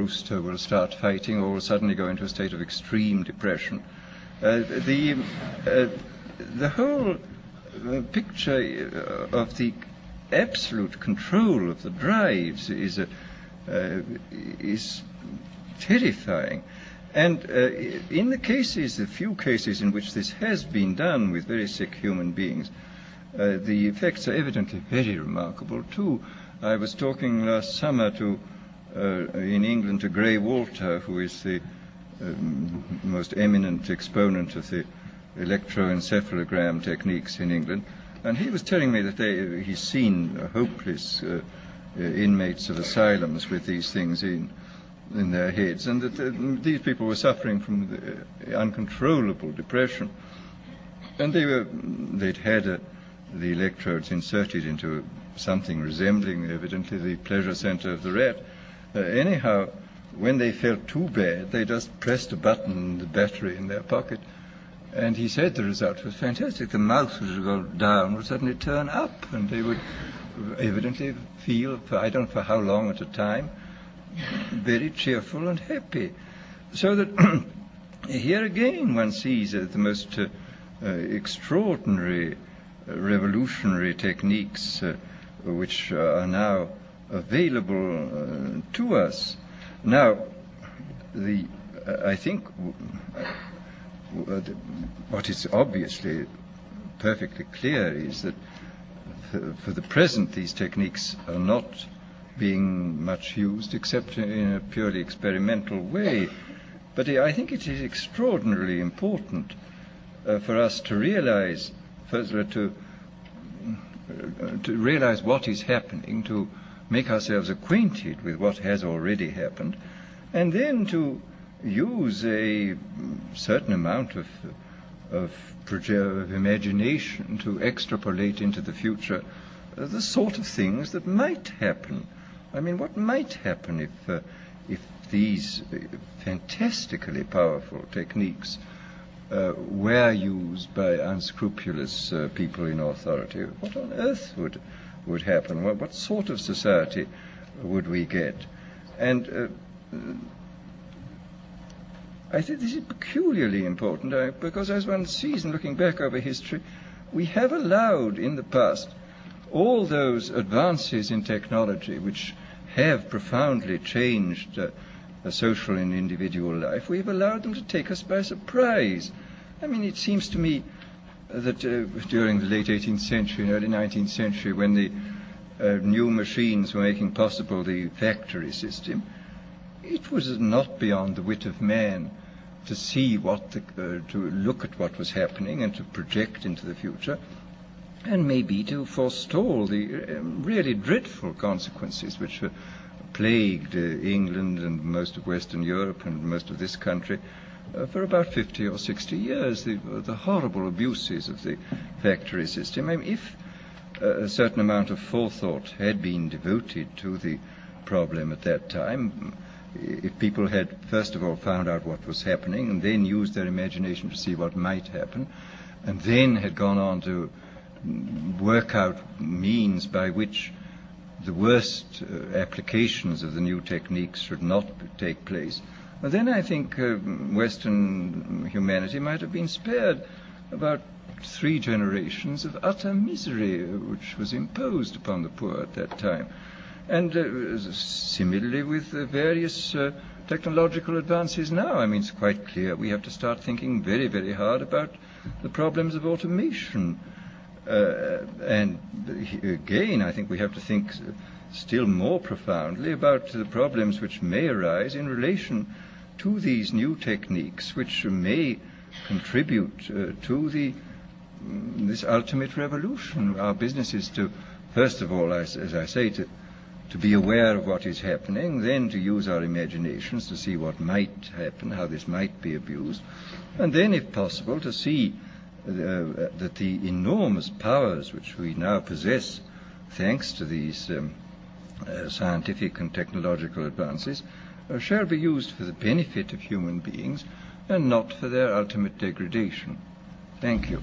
rooster will start fighting or will suddenly go into a state of extreme depression. The whole picture of the absolute control of the drives is terrifying. And in the few cases in which this has been done with very sick human beings, the effects are evidently very remarkable too. I was talking last summer in England to Grey Walter, who is the most eminent exponent of the electroencephalogram techniques in England, and he was telling me that he's seen hopeless inmates of asylums with these things in their heads, and that these people were suffering from the uncontrollable depression, and they'd had the electrodes inserted into something resembling, evidently, the pleasure center of the rat. Anyhow, when they felt too bad, they just pressed a button on the battery in their pocket, and he said the result was fantastic. The mouth would go down, would suddenly turn up, and they would evidently feel, I don't know for how long at a time, very cheerful and happy. So that here again one sees the most extraordinary revolutionary techniques which are now available to us. Now, I think what is obviously perfectly clear is that for the present these techniques are not being much used except in a purely experimental way. But I think it is extraordinarily important for us to realize, first to realize what is happening, to make ourselves acquainted with what has already happened, and then to use a certain amount of imagination to extrapolate into the future the sort of things that might happen. I mean, what might happen if these fantastically powerful techniques were used by unscrupulous people in authority? What on earth would happen? What sort of society would we get? And I think this is peculiarly important because, as one sees in looking back over history, we have allowed in the past all those advances in technology which have profoundly changed social and individual life. We've allowed them to take us by surprise. I mean, it seems to me that during the late 18th century and early 19th century, when the new machines were making possible the factory system, it was not beyond the wit of man to see to look at what was happening and to project into the future, and maybe to forestall the really dreadful consequences which plagued England and most of Western Europe and most of this country for about 50 or 60 years, the horrible abuses of the factory system. I mean, if a certain amount of forethought had been devoted to the problem at that time, if people had first of all found out what was happening and then used their imagination to see what might happen, and then had gone on to work out means by which the worst applications of the new techniques should not take place, then I think Western humanity might have been spared about 3 generations of utter misery which was imposed upon the poor at that time. And similarly with various technological advances now. I mean, it's quite clear we have to start thinking very, very hard about the problems of automation. And again, I think we have to think still more profoundly about the problems which may arise in relation to these new techniques, which may contribute to this ultimate revolution. Our business is to, first of all, as I say, to be aware of what is happening, then to use our imaginations to see what might happen, how this might be abused, and then, if possible, to see that the enormous powers which we now possess, thanks to these scientific and technological advances, shall be used for the benefit of human beings and not for their ultimate degradation. Thank you.